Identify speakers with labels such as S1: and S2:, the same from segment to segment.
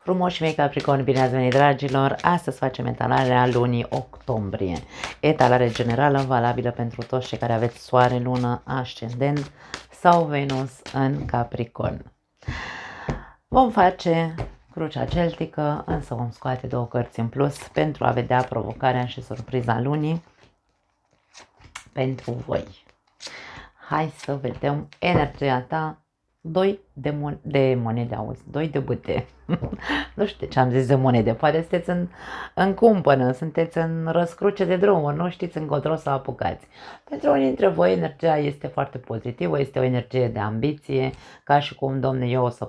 S1: Frumoși mei Capricorni, bine ați venit, dragilor! Astăzi facem etalarea lunii octombrie. Etalare generală valabilă pentru toți cei care aveți soare, lună, ascendent sau Venus în Capricorn. Vom face crucea celtică, însă vom scoate două cărți în plus pentru a vedea provocarea și surpriza lunii pentru voi. Hai să vedem energia ta. 2 de monede, auzi, 2 de bâte. Nu știu ce am zis de monede, poate sunteți în cumpănă, sunteți în răscruce de drumuri, nu știți încotro să apucați. Pentru unii dintre voi energia este foarte pozitivă, este o energie de ambiție, ca și cum, domne, eu o să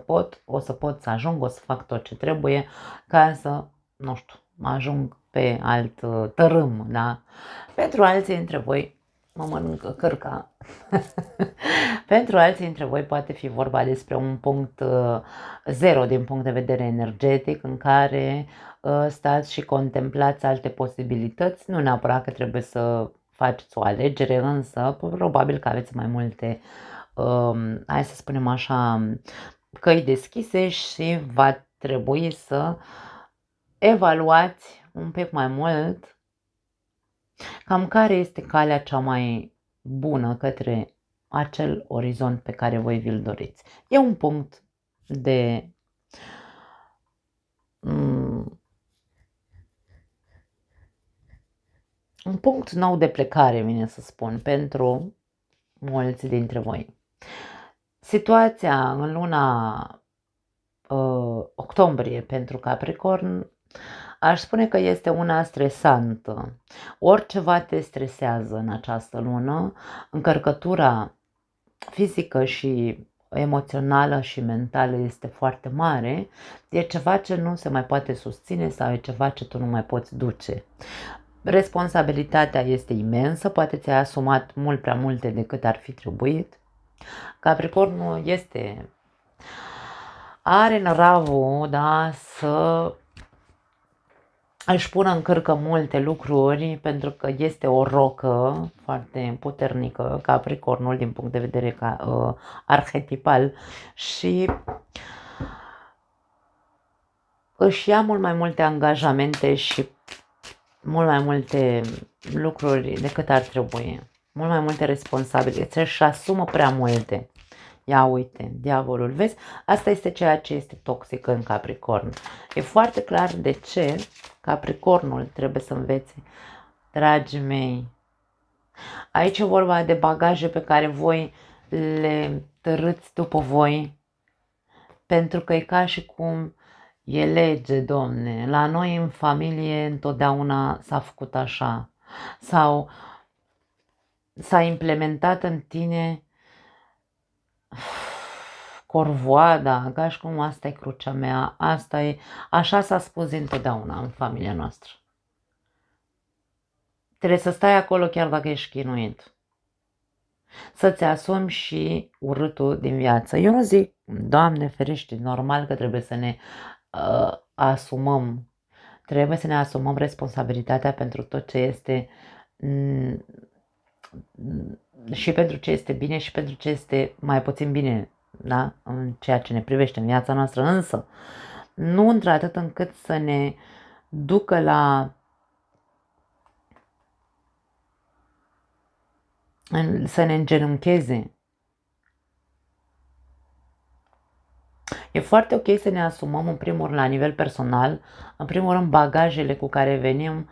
S1: pot să ajung, o să fac tot ce trebuie ca să, nu știu, ajung pe alt tărâm, da? Pentru alții dintre voi, mă mănâncă cărca. Pentru alții dintre voi poate fi vorba despre un punct zero din punct de vedere energetic în care stați și contemplați alte posibilități. Nu neapărat că trebuie să faceți o alegere, însă probabil că aveți mai multe, hai să spunem așa, căi deschise și va trebui să evaluați un pic mai mult cam care este calea cea mai bună către acel orizont pe care voi vi-l doriți. E un punct de un punct nou de plecare, vine să spun, pentru mulți dintre voi. Situația în luna octombrie pentru Capricorn aș spune că este una stresantă. Oriceva te stresează în această lună, încărcătura fizică și emoțională și mentală este foarte mare, e ceva ce nu se mai poate susține sau e ceva ce tu nu mai poți duce. Responsabilitatea este imensă, poate ți-ai asumat mult prea multe decât ar fi trebuit. Capricornul are năravul, da, să își pună în cârcă multe lucruri pentru că este o rocă foarte puternică, Capricornul, din punct de vedere arhetipal, și își ia mult mai multe angajamente și mult mai multe lucruri decât ar trebui, mult mai multe responsabilități, își asumă prea multe. Ia uite, diavolul, vezi? Asta este ceea ce este toxic în Capricorn. E foarte clar de ce Capricornul trebuie să învețe. Dragii mei, aici e vorba de bagaje pe care voi le tărâți după voi, pentru că e ca și cum e lege, domne. La noi în familie întotdeauna s-a făcut așa. Sau s-a implementat în tine corvoada, ca și cum asta e crucea mea, asta e, așa s-a spus întotdeauna în familia noastră. Trebuie să stai acolo chiar dacă ești chinuit. Să-ți asumi și urâtul din viață. Eu nu zic, Doamne ferește, normal că trebuie să ne asumăm. Trebuie să ne asumăm responsabilitatea pentru tot ce este și pentru ce este bine și pentru ce este mai puțin bine, da? În ceea ce ne privește în viața noastră, însă nu într-atât încât să ne ducă să ne îngenuncheze. E foarte ok să ne asumăm în primul rând la nivel personal, în primul rând bagajele cu care venim,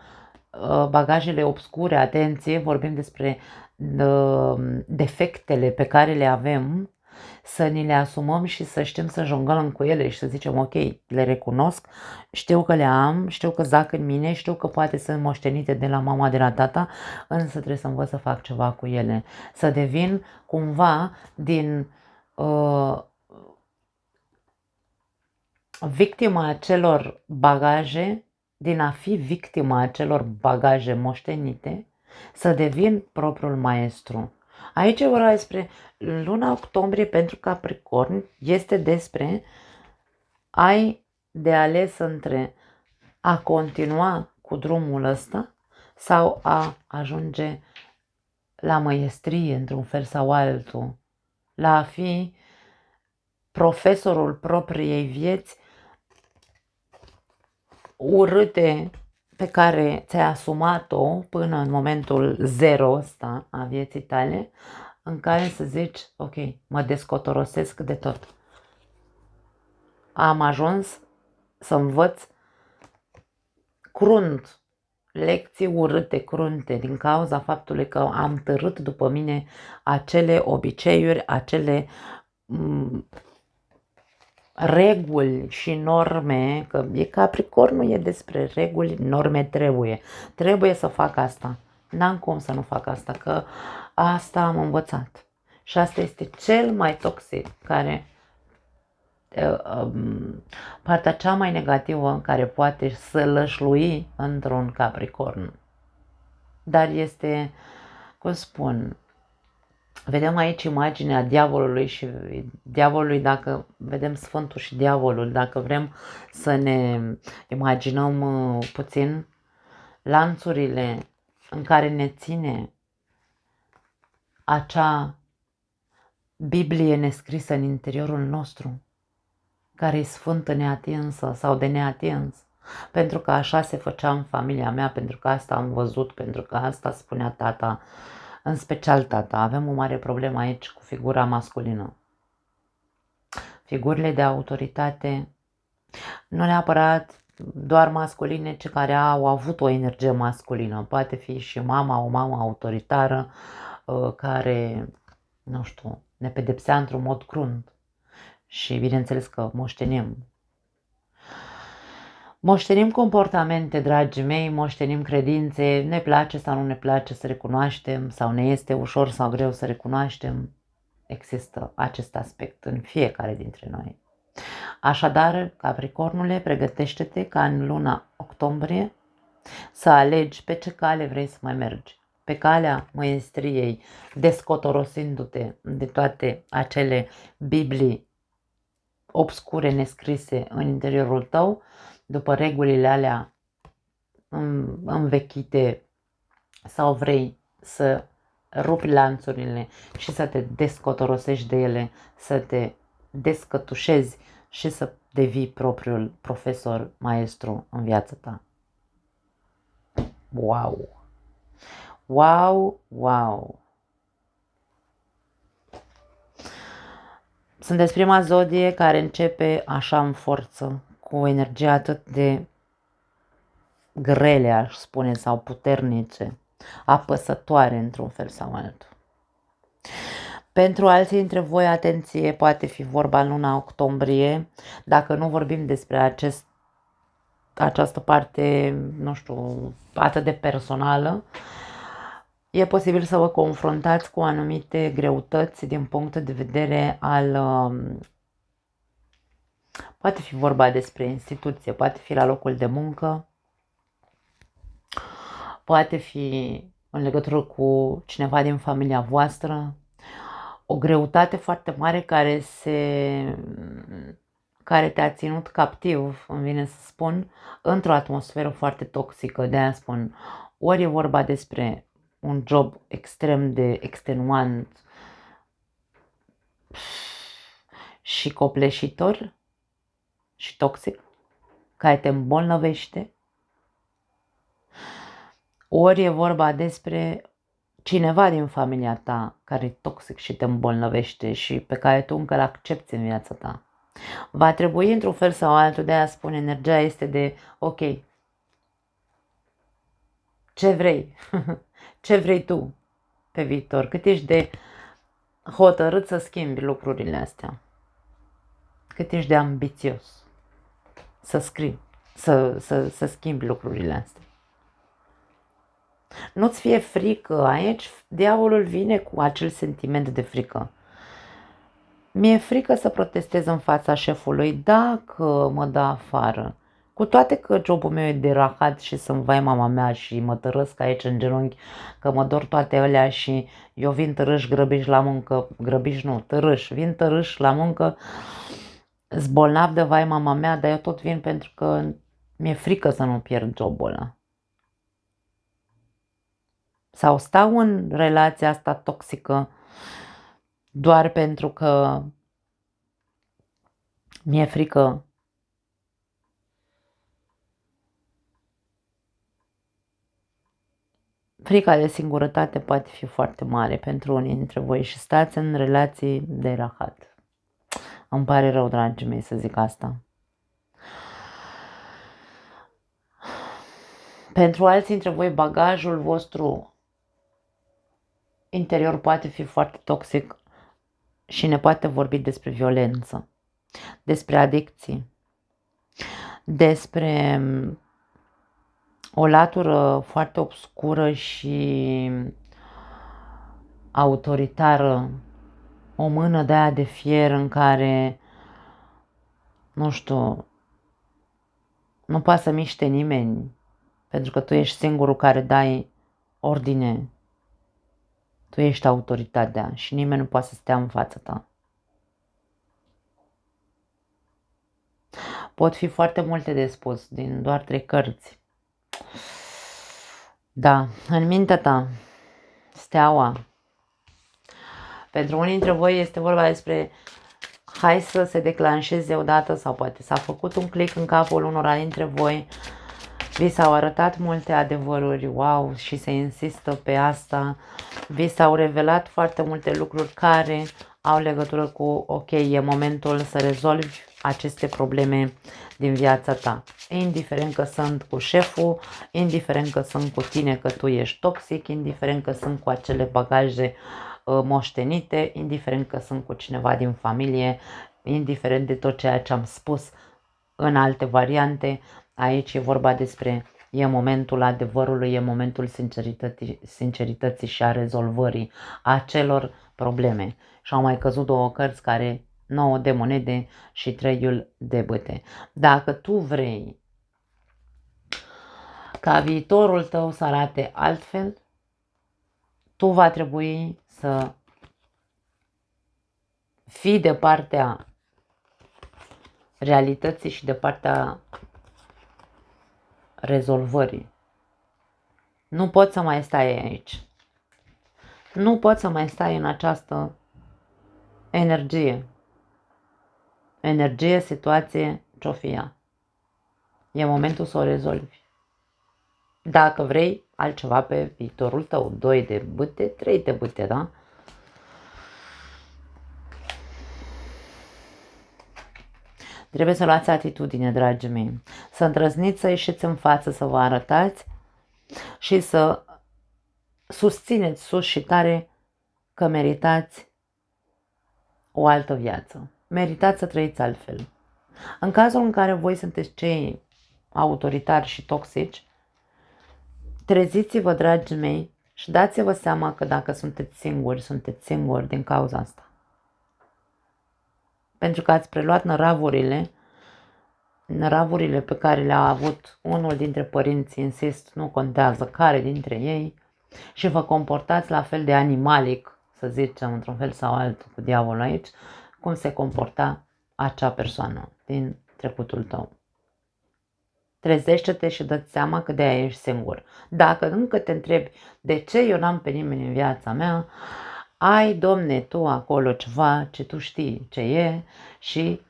S1: bagajele obscure, atenție, vorbim despre defectele pe care le avem, să ni le asumăm și să știm să jonglăm cu ele și să zicem ok, le recunosc, știu că le am, știu că zac în mine, știu că poate sunt moștenite de la mama, de la tata, însă trebuie să învăț să fac ceva cu ele, să devin cumva din victima acelor bagaje, din a fi victima acelor bagaje moștenite, să devin propriul maestru. Aici e vorba despre luna octombrie pentru Capricorn, este despre ai de ales între a continua cu drumul ăsta sau a ajunge la măiestrie într-un fel sau altul, la a fi profesorul propriei vieți urâte pe care ți-ai asumat-o până în momentul zero ăsta a vieții tale, în care să zici, ok, mă descotorosesc de tot. Am ajuns să învăț crunt, lecții urâte, crunte, din cauza faptului că am târât după mine acele obiceiuri, acele reguli și norme, că e Capricornul, e despre reguli, norme, trebuie să fac asta, n-am cum să nu fac asta, că asta am învățat și asta este cel mai toxic, care partea cea mai negativă care poate să lășlui într-un Capricorn. Dar este, cum spun, vedem aici imaginea diavolului și diavolului, dacă vedem Sfântul și diavolul, dacă vrem să ne imaginăm puțin lanțurile în care ne ține acea Biblie nescrisă în interiorul nostru, care e sfântă neatinsă sau de neatins, pentru că așa se făcea în familia mea, pentru că asta am văzut, pentru că asta spunea tata, în special tata. Avem o mare problemă aici cu figura masculină. Figurile de autoritate, nu neapărat doar masculine, ci care au avut o energie masculină. Poate fi și mama, o mamă autoritară care, nu știu, ne pedepsea într-un mod crunt. Și bineînțeles că moștenim. Moștenim comportamente, dragii mei, moștenim credințe, ne place sau nu ne place să recunoaștem, sau ne este ușor sau greu să recunoaștem. Există acest aspect în fiecare dintre noi. Așadar, Capricornule, pregătește-te ca în luna octombrie să alegi pe ce cale vrei să mai mergi. Pe calea măiestriei, descotorosindu-te de toate acele Biblii obscure, nescrise în interiorul tău, după regulile alea învechite, sau vrei să rupi lanțurile și să te descotorosești de ele, să te descătușezi și să devii propriul profesor, maestru în viața ta. Wow! Wow, wow! Sunteți prima zodie care începe așa în forță, cu o energie atât de grele, aș spune, sau puternice, apăsătoare într-un fel sau altul. Pentru alții dintre voi, atenție, poate fi vorba în luna octombrie, dacă nu vorbim despre această parte, nu știu, atât de personală, e posibil să vă confruntați cu anumite greutăți din punct de vedere al... Poate fi vorba despre instituție, poate fi la locul de muncă, poate fi în legătură cu cineva din familia voastră, o greutate foarte mare care te-a ținut captiv, îmi vine să spun, într-o atmosferă foarte toxică. De aia spun, ori e vorba despre un job extrem de extenuant și copleșitor și toxic, care te îmbolnăvește, ori e vorba despre cineva din familia ta care e toxic și te îmbolnăvește și pe care tu încă l-accepti în viața ta. Va trebui într-un fel sau altul, de a spune, energia este de ok, ce vrei? Ce vrei tu pe viitor? Cât ești de hotărât să schimbi lucrurile astea? Cât ești de ambițios să schimbi lucrurile astea? Nu-ți fie frică, aici diavolul vine cu acel sentiment de frică. Mi-e frică să protestez în fața șefului dacă mă dă afară. Cu toate că jobul meu e de rahat și să-mi vai mama mea și mă tărăsc aici în genunchi, că mă dor toate alea și eu vin tărâș, grăbiș la muncă, grăbiș nu, tărâș, vin tărâș la muncă, zbolnav de vai mama mea, dar eu tot vin pentru că mi-e frică să nu pierd jobul ăla. Sau stau în relația asta toxică doar pentru că mi-e frică Frica de singurătate poate fi foarte mare pentru unii dintre voi și stați în relații de rahat. Îmi pare rău, dragii mei, să zic asta. Pentru alții dintre voi, bagajul vostru interior poate fi foarte toxic și ne poate vorbi despre violență, despre adicții, despre o latură foarte obscură și autoritară, o mână de aia de fier în care, nu știu, nu poate să miște nimeni, pentru că tu ești singurul care dai ordine. Tu ești autoritatea și nimeni nu poate să stea în fața ta. Pot fi foarte multe de spus din doar 3 cărți. Da, în mintea ta, steaua. Pentru unii dintre voi este vorba despre hai să se declanșeze odată sau poate s-a făcut un click în capul unora dintre voi. Vi s-au arătat multe adevăruri, wow, și se insistă pe asta. Vi s-au revelat foarte multe lucruri care au legătură cu, ok, e momentul să rezolvi aceste probleme din viața ta. Indiferent că sunt cu șeful, indiferent că sunt cu tine că tu ești toxic, indiferent că sunt cu acele bagaje moștenite, indiferent că sunt cu cineva din familie, indiferent de tot ceea ce am spus în alte variante, aici e vorba despre e momentul adevărului, e momentul sincerității și a rezolvării acelor probleme. Și au mai căzut 2 cărți care 9 de monede și 3 de bâte. Dacă tu vrei ca viitorul tău să arate altfel, tu va trebui să fii de partea realității și de partea rezolvării. Nu poți să mai stai aici. Nu poți să mai stai în această energie. Energie, situație, ce-o fi ea. E momentul să o rezolvi. Dacă vrei altceva pe viitorul tău, 2 de bâte, 3 de bâte, da? Trebuie să luați atitudine, dragii mei. Să îndrăzniți să ieșiți în față, să vă arătați și să susțineți sus și tare că meritați o altă viață. Meritați să trăiți altfel. În cazul în care voi sunteți cei autoritari și toxici, treziți-vă, dragii mei, și dați-vă seama că dacă sunteți singuri din cauza asta. Pentru că ați preluat năravurile pe care le-a avut unul dintre părinți, insist, nu contează care dintre ei, și vă comportați la fel de animalic, să zicem, într-un fel sau altul, cu diavolul aici, cum se comporta acea persoană din trecutul tău. Trezește-te și dă-ți seama că de-aia ești singur. Dacă încă te întrebi de ce eu n-am pe nimeni în viața mea, ai, Domne, tu acolo ceva ce tu știi ce e și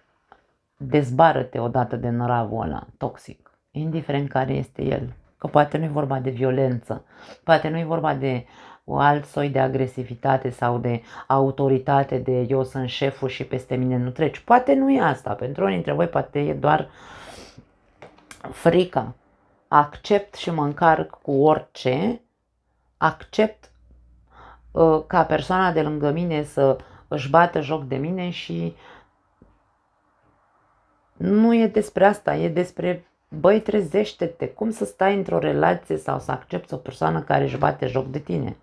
S1: dezbară-te odată de năravul ăla toxic, indiferent care este el. Că poate nu e vorba de violență, poate nu e vorba de o alt soi de agresivitate sau de autoritate, de eu sunt șeful și peste mine nu treci. Poate nu e asta, pentru unii dintre voi poate e doar frica. Accept și mă încarc cu orice, accept ca persoana de lângă mine să își bată joc de mine și nu e despre asta, e despre, băi, trezește-te, cum să stai într-o relație sau să accepti o persoană care își bate joc de tine?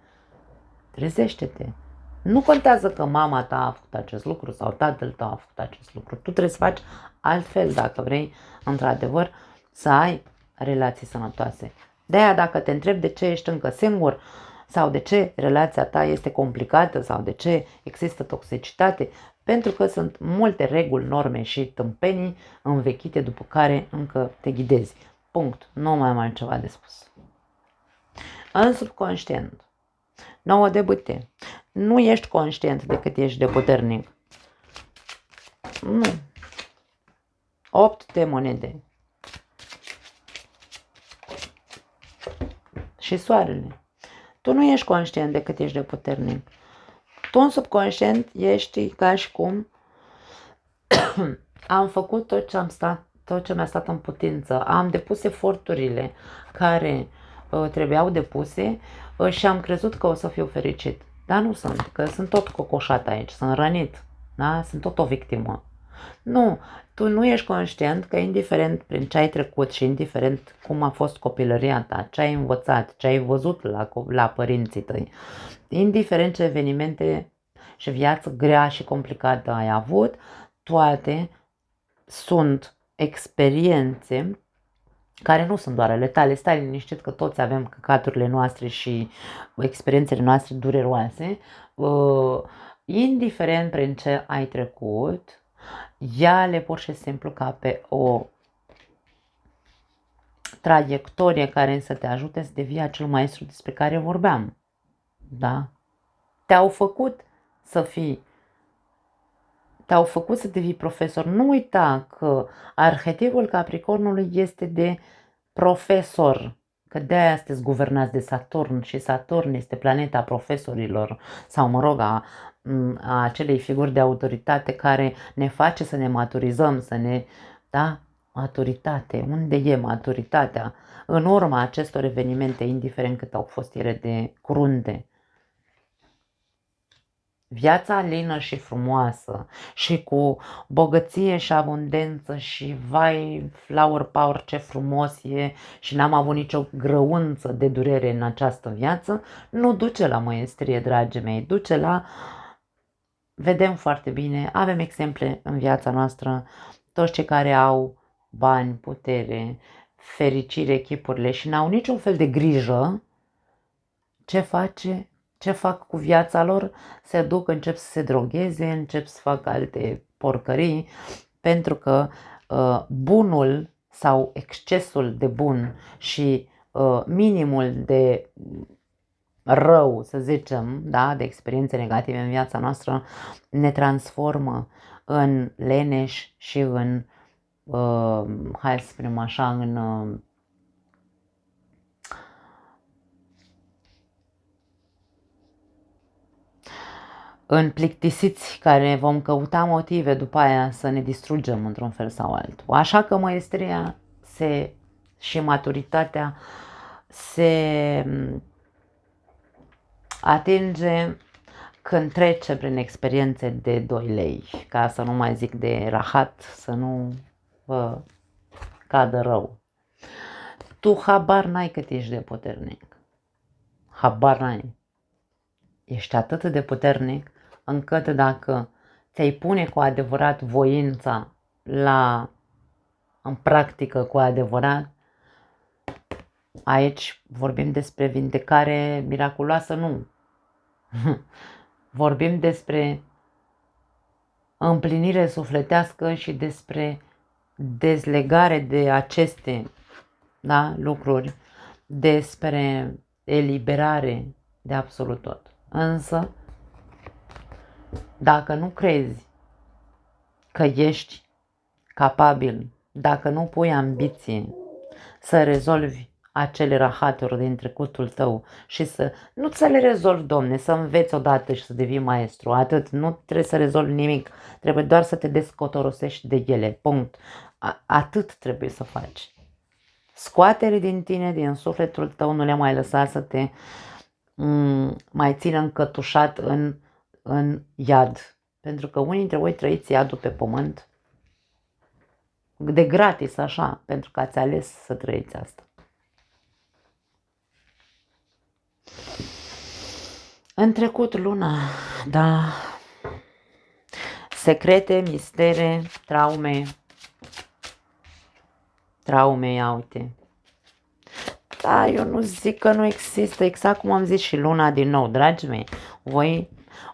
S1: Trezește-te. Nu contează că mama ta a făcut acest lucru sau tatăl tău a făcut acest lucru. Tu trebuie să faci altfel dacă vrei, într-adevăr, să ai relații sănătoase. De-aia dacă te întrebi de ce ești încă singur sau de ce relația ta este complicată sau de ce există toxicitate, pentru că sunt multe reguli, norme și tâmpenii învechite după care încă te ghidezi. Punct. Nu mai am altceva de spus. În subconștient, 9 de bâte. Nu ești conștient de cât ești de puternic. Nu. 8 de monede. Și soarele. Tu nu ești conștient de cât ești de puternic. Tu în subconștient ești ca și cum am făcut tot ce mi-a stat în putință, am depus eforturile care trebuiau depuse și am crezut că o să fiu fericit. Dar nu sunt, că sunt tot cocoșat aici, sunt rănit, da? Sunt tot o victimă. Nu, tu nu ești conștient că indiferent prin ce ai trecut și indiferent cum a fost copilăria ta, ce ai învățat, ce ai văzut la părinții tăi, indiferent ce evenimente și viață grea și complicată ai avut, toate sunt experiențe care nu sunt doar ale tale. Stai liniștit că toți avem căcaturile noastre și experiențele noastre dureroase. Indiferent prin ce ai trecut, ia-le pur și simplu ca pe o traiectorie care să te ajute să devii acel maestru despre care vorbeam. Da? Te-au făcut să devii profesor. Nu uita că arhetipul Capricornului este de profesor, că de-aia sunteți guvernați de Saturn și Saturn este planeta profesorilor sau, mă rog, a acelei figuri de autoritate care ne face să ne maturizăm, da? Maturitate. Unde e maturitatea? În urma acestor evenimente, indiferent cât au fost ele de crunte. Viața lină și frumoasă și cu bogăție și abundență și vai, flower power, ce frumos e și n-am avut nicio grăunță de durere în această viață, nu duce la măiestrie, dragii mei, duce la... Vedem foarte bine, avem exemple în viața noastră, toți cei care au bani, putere, fericire, echipurile și n-au niciun fel de grijă, ce fac cu viața lor? Se duc, încep să se drogheze, încep să facă alte porcării, pentru că bunul sau excesul de bun și minimul de rău, să zicem, da, de experiențe negative în viața noastră, ne transformă în leneși și în, hai să spunem așa, în plictisiți care vom căuta motive după aia să ne distrugem într-un fel sau altul. Așa că măestria și maturitatea se atinge când trece prin experiențe de 2 lei, ca să nu mai zic de rahat, să nu vă cadă rău. Tu habar n-ai cât ești de puternic. Habar n-ai. Ești atât de puternic încât dacă ți-ai pune cu adevărat voința în practică cu adevărat, aici vorbim despre vindecare miraculoasă, nu. Vorbim despre împlinire sufletească și despre dezlegare de aceste, da, lucruri, despre eliberare de absolut tot. Însă, dacă nu crezi că ești capabil, dacă nu pui ambiție să rezolvi acele rahaturi din trecutul tău și nu să le rezolvi, domne, să înveți odată și să devii maestru, atât, nu trebuie să rezolvi nimic, trebuie doar să te descotorosești de ele, punct. Atât trebuie să faci. Scoate-le din tine, din sufletul tău, nu le mai lăsa să te mai țină încătușat în iad. Pentru că unii dintre voi trăiți iadul pe pământ de gratis, așa, pentru că ați ales să trăiți asta. În trecut, luna, da, secrete, mistere, traume, ia uite. Da, eu nu zic că nu există, exact cum am zis și luna din nou, dragii mei.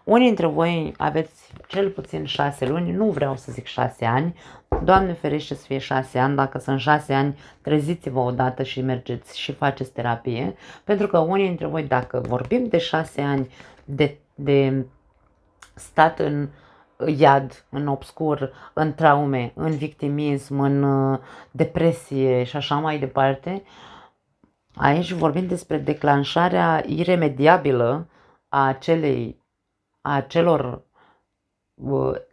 S1: Unii dintre voi aveți cel puțin 6 luni, nu vreau să zic 6 ani, Doamne ferește să fie 6 ani, dacă sunt 6 ani, treziți-vă odată și mergeți și faceți terapie, pentru că unii dintre voi, dacă vorbim de 6 ani de stat în iad, în obscur, în traume, în victimism, în depresie și așa mai departe, Aici vorbim despre declanșarea iremediabilă a acelor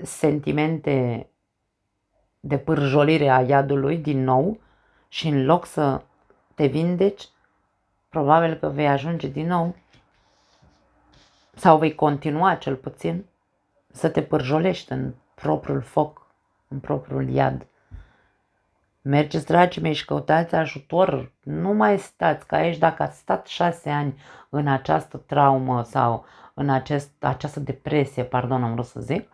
S1: sentimente de pârjolire a iadului din nou și în loc să te vindeci, probabil că vei ajunge din nou sau vei continua cel puțin să te pârjolești în propriul foc, în propriul iad. Mergeți, dragii mei, și căutați ajutor. Nu mai stați, că aici dacă ați stat 6 ani în această traumă sau în această depresie, pardon, am vrut să zic,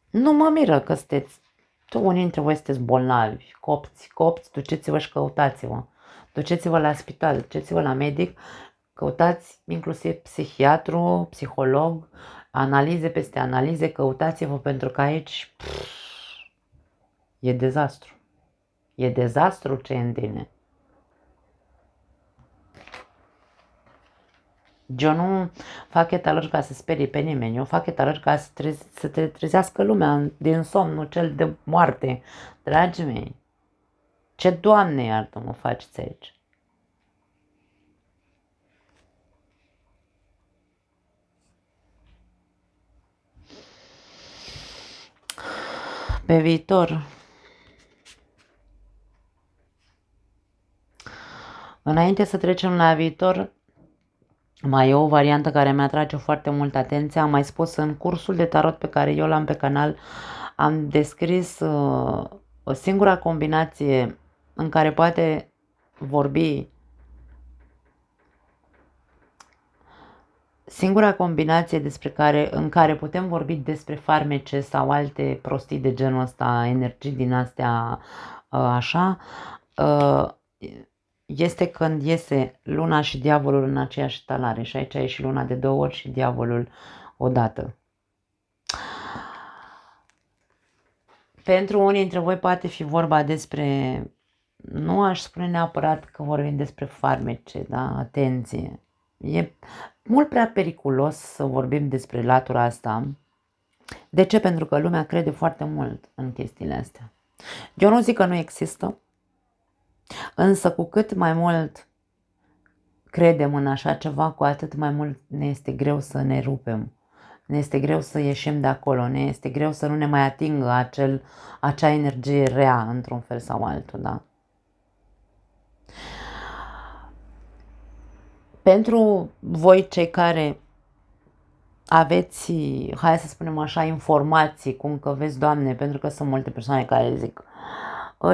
S1: nu mă miră că sunteți, unii dintre voi sunteți bolnavi, copți, duceți-vă și căutați-vă. Duceți-vă la spital, duceți-vă la medic, căutați inclusiv psihiatru, psiholog, analize peste analize, căutați-vă pentru că aici e dezastru. E dezastru ce e în tine. Eu nu fac etalări ca să sperie pe nimeni, eu fac etalări ca să te trezească lumea din somn, nu cel de moarte. Dragii mei, ce Doamne iartă-mă faceți aici? Pe viitor, înainte să trecem la viitor, mai e o variantă care mi-atrage foarte mult atenția. Am mai spus în cursul de tarot pe care eu l-am pe canal, am descris o singură combinație în care poate vorbi, singura combinație în care putem vorbi despre farmece sau alte prostii de genul ăsta, energii din astea așa, este când iese luna și diavolul în aceeași talare. Și aici e și luna de 2 ori și diavolul odată. Pentru unii dintre voi poate fi vorba despre, nu aș spune neapărat că vorbim despre farmece, da? Atenție. E mult prea periculos să vorbim despre latura asta. De ce? Pentru că lumea crede foarte mult în chestiile astea. Eu nu zic că nu există, însă cu cât mai mult credem în așa ceva, cu atât mai mult ne este greu să ne rupem. Ne este greu să ieșim de acolo, ne este greu să nu ne mai atingă acea energie rea într-un fel sau altul, da? Pentru voi cei care aveți, hai să spunem așa, informații, cum că vezi, Doamne, pentru că sunt multe persoane care zic,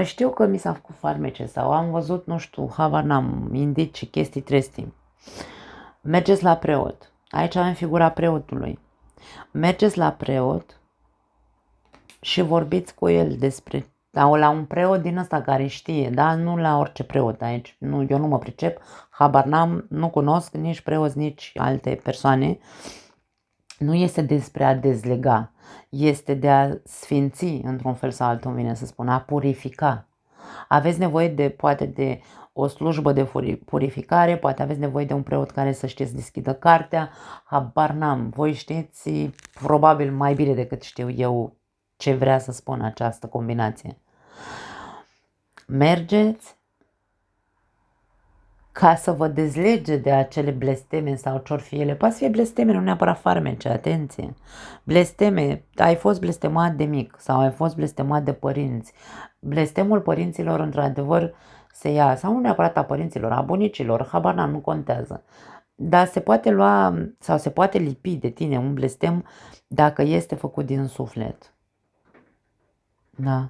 S1: știu că mi s-a făcut farmece sau am văzut, nu știu, habar n-am, indicii, chestii, trestii. Mergeți la preot. Aici avem figura preotului. Mergeți la preot și vorbiți cu el despre, la un preot din ăsta care știe, da? Nu la orice preot aici. Nu, eu nu mă pricep, habar n-am, nu cunosc nici preoți, nici alte persoane. Nu este despre a dezlega, este de a sfinți, într-un fel sau altul, vine să spun, a purifica. Aveți nevoie poate de o slujbă de purificare, poate aveți nevoie de un preot care să știți deschidă cartea, habar n-am. Voi știți probabil mai bine decât știu eu ce vrea să spun această combinație. Mergeți ca să vă dezlege de acele blesteme sau ce-or fi ele. Poate să fie blesteme, nu neapărat farmece, atenție. Blesteme, ai fost blestemat de mic sau ai fost blestemat de părinți. Blestemul părinților, într-adevăr, se ia, sau nu neapărat a părinților, a bunicilor, habar n-am, nu contează. Dar se poate lua sau se poate lipi de tine un blestem dacă este făcut din suflet. Da.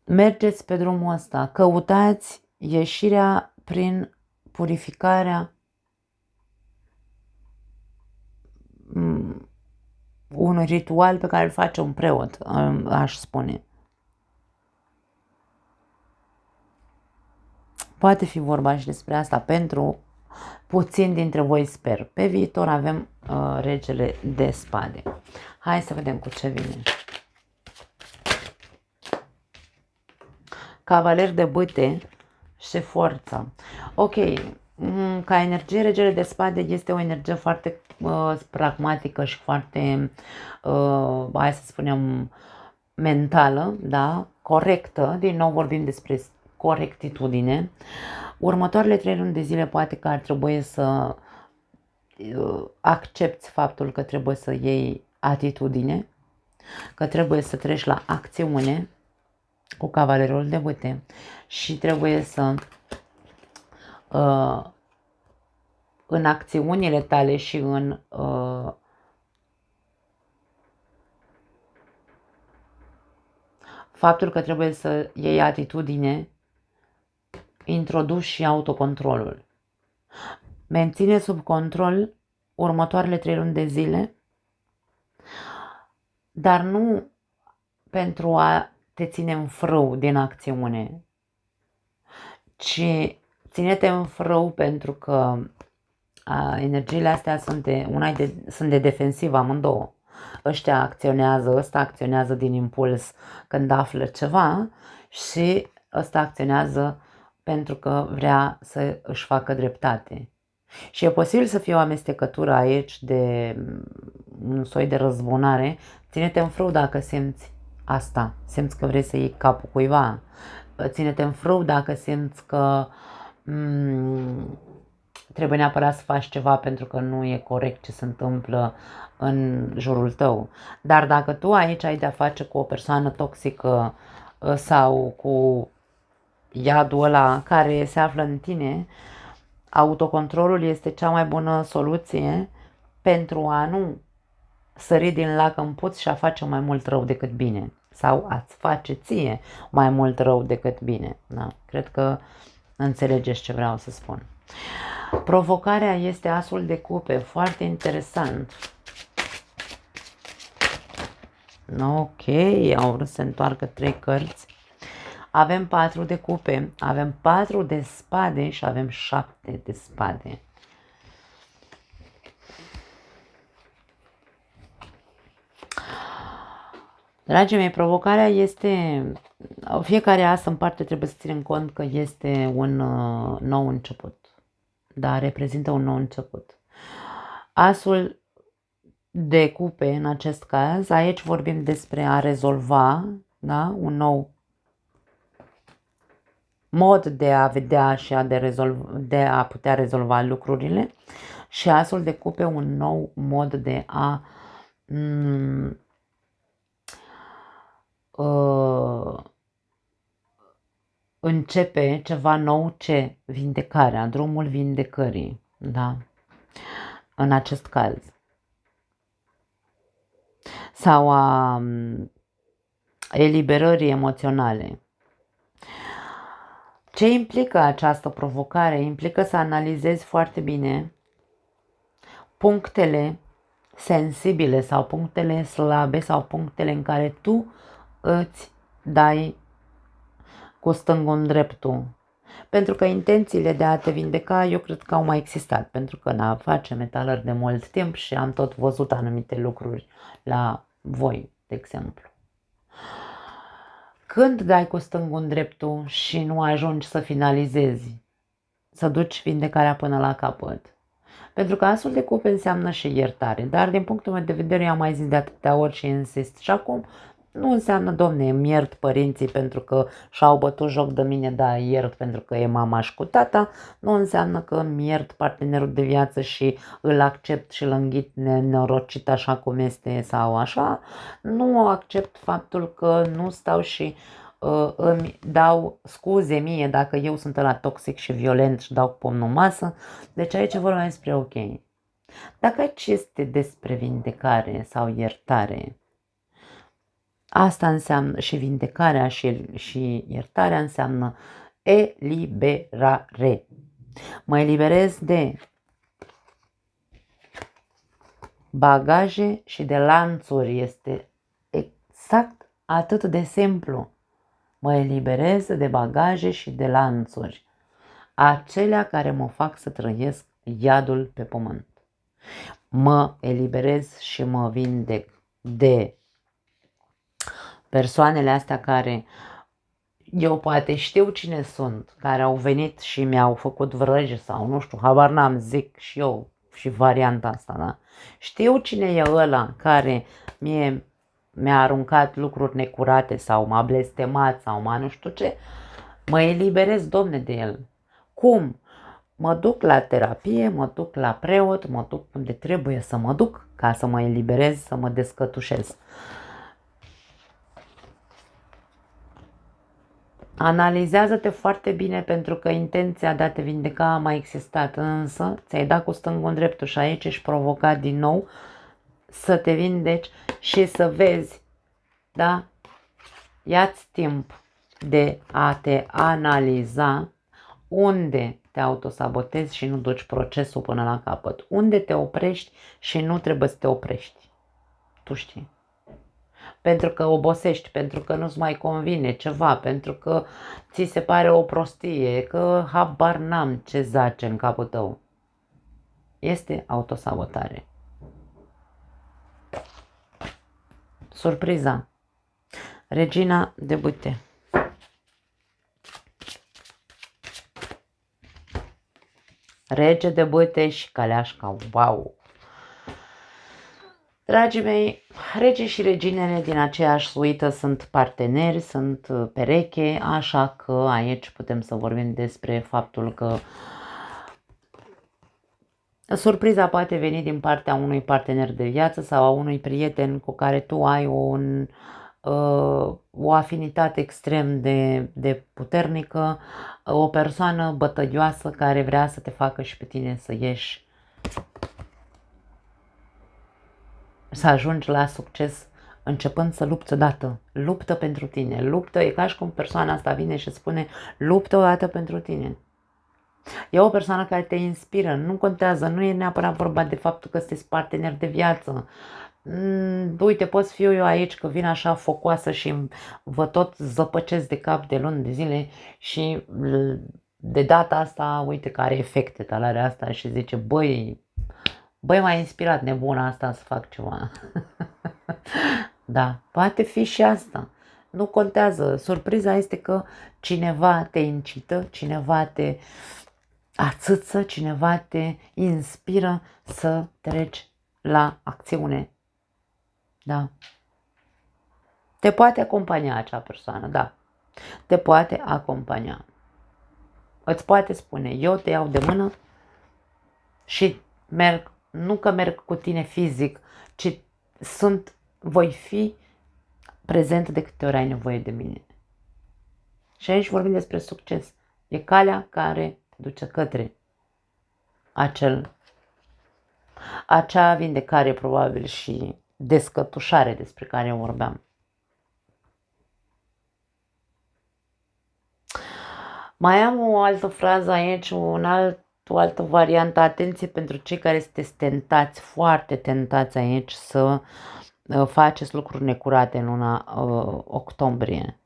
S1: Mergeți pe drumul ăsta, căutați ieșirea prin purificarea unui ritual pe care îl face un preot, aș spune. Poate fi vorba și despre asta pentru puțin dintre voi, sper. Pe viitor avem regele de spade. Hai să vedem cu ce vine. Cavaler de bâte și forța. Ok, ca energie, regele de spade este o energie foarte pragmatică și foarte, hai să spunem, mentală, da? corectă, din nou vorbim despre corectitudine, următoarele 3 luni de zile poate că ar trebui să accepti faptul că trebuie să iei atitudine, că trebuie să treci la acțiune cu cavalerul de bâte și trebuie să în acțiunile tale și în faptul că trebuie să iei atitudine, introduci și autocontrolul. Menține sub control următoarele 3 luni de zile, dar nu pentru a te ține în frâu din acțiune, ci ține-te în frâu pentru că energiile astea sunt de defensivă amândouă. Ăștia acționează, ăsta acționează din impuls când află ceva și ăsta acționează pentru că vrea să își facă dreptate. Și e posibil să fie o amestecătură aici de un soi de răzbunare. Ține-te în frâu dacă simți asta, simți că vrei să iei capul cuiva. Ține-te în frâu dacă simți că trebuie neapărat să faci ceva pentru că nu e corect ce se întâmplă în jurul tău. Dar dacă tu aici ai de-a face cu o persoană toxică sau cu iadul ăla care se află în tine, autocontrolul este cea mai bună soluție pentru a nu sări din lac în puț și a face mai mult rău decât bine. Sau a-ți face ție mai mult rău decât bine. Da? Cred că înțelegeți ce vreau să spun. Provocarea este asul de cupe. Foarte interesant. Ok, au vrut să se întoarcă 3 cărți. Avem 4 de cupe, avem 4 de spade și avem 7 de spade. Dragii mei, provocarea este, fiecare as în parte trebuie să ținem cont că este un nou început. Da, reprezintă un nou început. Asul de cupe, în acest caz, aici vorbim despre a rezolva, da, un nou mod de a vedea și de a putea rezolva lucrurile, și asul de cupe un nou mod de a începe ceva nou, ce? Vindecarea, drumul vindecării, da? În acest caz. Sau a eliberării emoționale. Ce implică această provocare? Implică să analizezi foarte bine punctele sensibile sau punctele slabe sau punctele în care tu îți dai cu stângul în dreptul. Pentru că intențiile de a te vindeca, eu cred că au mai existat, pentru că face metalări de mult timp și am tot văzut anumite lucruri la voi, de exemplu. Când dai cu stângul în dreptul și nu ajungi să finalizezi, să duci vindecarea până la capăt. Pentru că asul de cupe înseamnă și iertare, dar din punctul meu de vedere, eu am mai zis de atâtea ori și insist și acum, nu înseamnă, domne, îmi iert părinții pentru că și-au bătut joc de mine, da, iert pentru că e mama și cu tata, nu înseamnă că îmi iert partenerul de viață și îl accept și îl înghit nenorocit așa cum este sau așa. Nu accept faptul că nu stau și îmi dau scuze mie dacă eu sunt ăla toxic și violent și dau pumnul în masă. Deci aici vorbim despre ok. Dacă aici este despre vindecare sau iertare, asta înseamnă și vindecarea și iertarea înseamnă eliberare. Mă eliberez de bagaje și de lanțuri. Este exact atât de simplu. Mă eliberez de bagaje și de lanțuri, acelea care mă fac să trăiesc iadul pe pământ. Mă eliberez și mă vindec de persoanele astea care eu poate știu cine sunt, care au venit și mi-au făcut vrăji sau nu știu, habar n-am, zic și eu și varianta asta, da? Știu cine e ăla care mie mi-a aruncat lucruri necurate sau m-a blestemat sau m-a nu știu ce, mă eliberez, domne, de el. Cum? Mă duc la terapie, mă duc la preot, mă duc unde trebuie să mă duc ca să mă eliberez, să mă descătușez. Analizează-te foarte bine, pentru că intenția de a te vindeca a mai existat, însă ți-ai dat cu stângul în dreptul și aici ești provocat din nou să te vindeci și să vezi, da? Ia-ți timp de a te analiza unde te autosabotezi și nu duci procesul până la capăt. Unde te oprești și nu trebuie să te oprești. Tu știi. Pentru că obosești, pentru că nu-ți mai convine ceva, pentru că ți se pare o prostie, că habar n-am ce zace în capul tău. Este autosabotare. Surpriza. Regina de bâte. Rege de bâte și caleașca. Wow! Dragii mei, regii și reginele din aceeași suită sunt parteneri, sunt pereche, așa că aici putem să vorbim despre faptul că surpriza poate veni din partea unui partener de viață sau a unui prieten cu care tu ai o afinitate extrem de puternică, o persoană bătăioasă care vrea să te facă și pe tine să ieși, să ajungi la succes începând să lupți odată. Luptă pentru tine, luptă, e ca și cum persoana asta vine și spune luptă odată pentru tine. E o persoană care te inspiră, nu contează, nu e neapărat vorba de faptul că sunteți parteneri de viață. Uite, poți fi eu aici că vin așa focoasă și vă tot zăpăcesc de cap de luni de zile și de data asta, uite că are efecte talarea asta și zice, băi, m-a inspirat nebuna asta să fac ceva. Da, poate fi și asta. Nu contează. Surpriza este că cineva te incită, cineva te ațâță, cineva te inspiră să treci la acțiune. Da. Te poate acompania acea persoană, da. Te poate acompania. Îți poate spune, eu te iau de mână și merg, nu că merg cu tine fizic, ci voi fi prezent de câte ori ai nevoie de mine. Și aici vorbim despre succes. E calea care te duce către acea vindecare probabil și descătușare despre care vorbeam. Mai am o altă frază aici, o altă variantă. Atenție pentru cei care sunteți tentați, foarte tentați aici să faceți lucruri necurate în luna octombrie.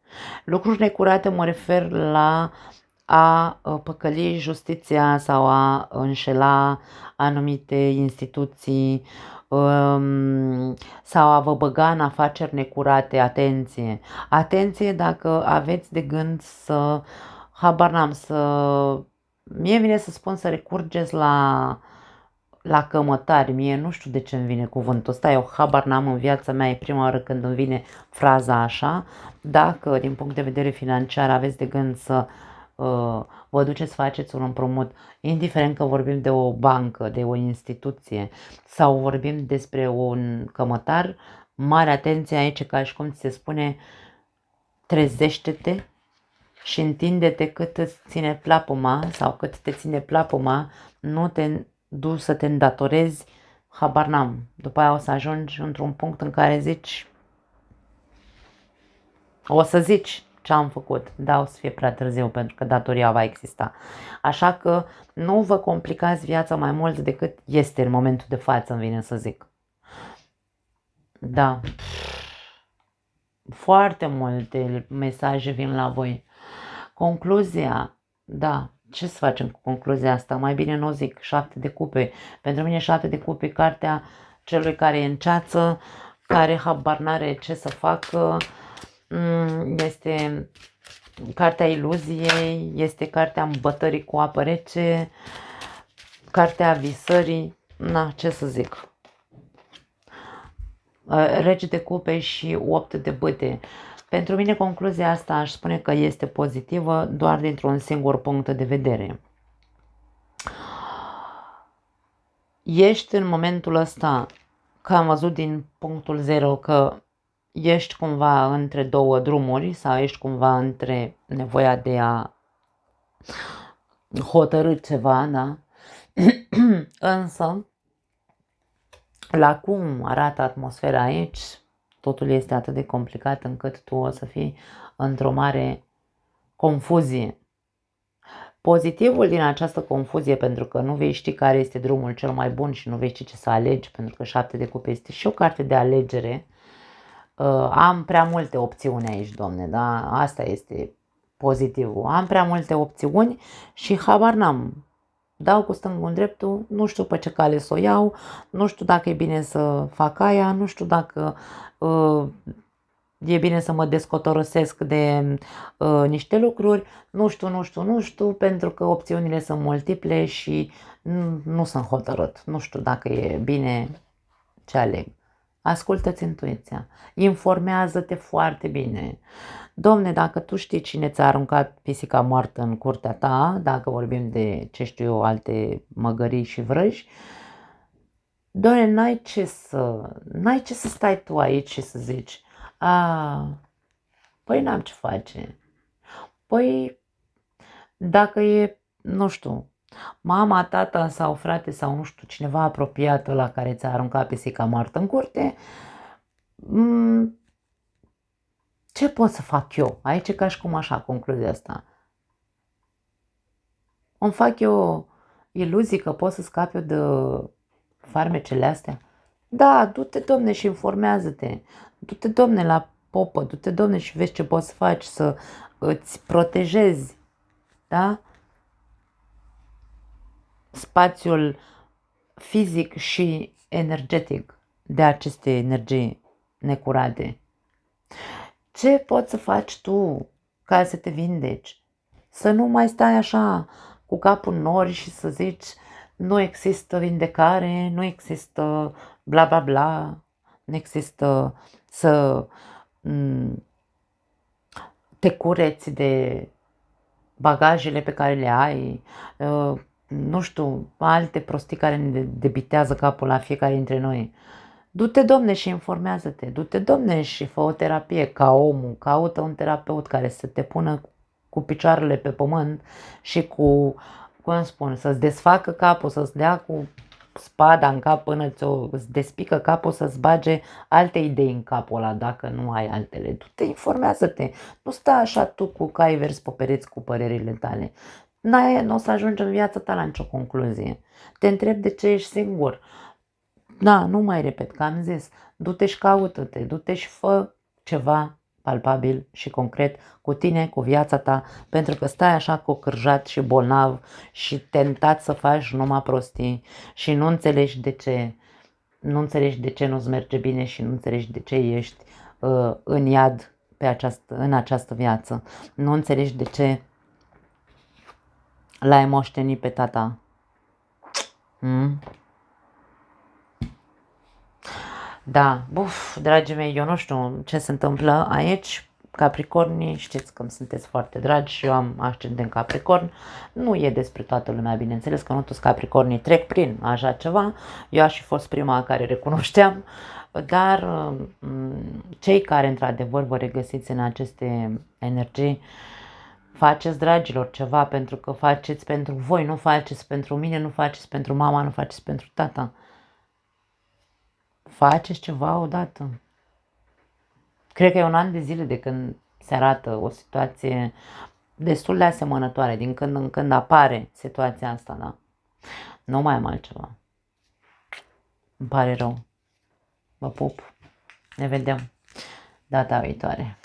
S1: Lucruri necurate mă refer la a păcăli justiția sau a înșela anumite instituții sau a vă băga în afaceri necurate. Atenție! Atenție dacă aveți de gând să, habar n-am, mie vine să spun să recurgeți la cămătari. Mie nu știu de ce îmi vine cuvântul ăsta, eu habar n-am în viața mea, e prima oară când îmi vine fraza așa. Dacă din punct de vedere financiar aveți de gând să vă duceți, faceți un împrumut, indiferent că vorbim de o bancă, de o instituție sau vorbim despre un cămătar, mare atenție aici, ca și cum ți se spune, trezește-te și întinde-te cât îți ține plapuma sau cât te ține plapuma, nu te duci să te îndatorezi, habar n-am. După aia o să ajungi într-un punct în care o să zici ce am făcut, dar o să fie prea târziu pentru că datoria va exista. Așa că nu vă complicați viața mai mult decât este în momentul de față, îmi vine să zic. Da. Foarte multe mesaje vin la voi. Concluzia, da, ce să facem cu concluzia asta? Mai bine nu zic 7 de cupe. Pentru mine 7 de cupe, cartea celui care e în ceață, care habar n-are ce să facă, este cartea iluziei, este cartea îmbătării cu apă rece, cartea visării, na, ce să zic. Rege de cupe și 8 de bâte. Pentru mine concluzia asta aș spune că este pozitivă doar dintr-un singur punct de vedere. Ești în momentul ăsta, că am văzut din punctul 0, că ești cumva între două drumuri sau ești cumva între nevoia de a hotărâ ceva, da? Însă, la cum arată atmosfera aici, totul este atât de complicat încât tu o să fii într-o mare confuzie. Pozitivul din această confuzie, pentru că nu vei ști care este drumul cel mai bun și nu vei ști ce să alegi, pentru că 7 de cupe este și o carte de alegere. Am prea multe opțiuni aici, domne, da? Asta este pozitivul. Am prea multe opțiuni și habar n-am. Dau cu stângul în dreptul, nu știu pe ce cale să o iau, nu știu dacă e bine să fac aia, nu știu dacă e bine să mă descotorosesc de niște lucruri, nu știu, pentru că opțiunile sunt multiple și nu sunt hotărât. Nu știu dacă e bine ce aleg. Ascultă-ți intuiția, informează-te foarte bine. Domne, dacă tu știi cine ți-a aruncat pisica moartă în curtea ta, dacă vorbim de, ce știu eu, alte măgării și vrăji, domne, n-ai ce să stai tu aici și să zici, păi n-am ce face. Păi, dacă e, nu știu, mama, tata sau frate sau nu știu, cineva apropiat la care ți-a aruncat pisica moartă în curte, ce pot să fac eu? Aici e ca și cum așa, concluzia asta. Îmi fac eu iluzii că pot să scap eu de farmecele astea? Da, du-te, domne, și informează-te. Du-te, domne, la popă, du-te, domne, și vezi ce poți să faci, să îți protejezi, da? Spațiul fizic și energetic de aceste energii necurate. Ce poți să faci tu ca să te vindeci? Să nu mai stai așa cu capul în nori și să zici nu există vindecare, nu există bla bla bla, nu există să te cureți de bagajele pe care le ai, nu știu, alte prostii care ne debitează capul la fiecare dintre noi. Du-te, domne, și informează-te, du-te, domne, și fă o terapie ca omul, caută un terapeut care să te pună cu picioarele pe pământ și cu, cum spun, să-ți desfacă capul, să-ți dea cu spada în cap până îți despică capul, să-ți bage alte idei în capul ăla, dacă nu ai altele. Du-te, informează-te, nu stai așa tu cu cai verzi pe pereți cu părerile tale. Nu o să ajungi în viața ta la nicio concluzie. Te întreb de ce ești singur. Da, nu mai repet, că am zis, du-te și caută-te, du-te și fă ceva palpabil și concret cu tine, cu viața ta, pentru că stai așa cocârjat și bolnav și tentat să faci numai prostii și nu înțelegi de ce. Nu înțelegi de ce nu-ți merge bine și nu înțelegi de ce ești în iad în această viață. Nu înțelegi de ce l-ai moștenit pe tata. Da, dragii mei, eu nu știu ce se întâmplă aici. Capricornii, știți că sunteți foarte dragi și eu am ascendent Capricorn. Nu e despre toată lumea, bineînțeles că nu toți Capricornii trec prin așa ceva. Eu aș fi fost prima care recunoșteam, dar cei care într-adevăr vă regăsiți în aceste energii, faceți, dragilor, ceva, pentru că faceți pentru voi, nu faceți pentru mine, nu faceți pentru mama, nu faceți pentru tata. Faceți ceva odată. Cred că e un an de zile de când se arată o situație destul de asemănătoare. Din când în când apare situația asta, da? Nu mai am altceva. Îmi pare rău. Vă pup. Ne vedem data viitoare.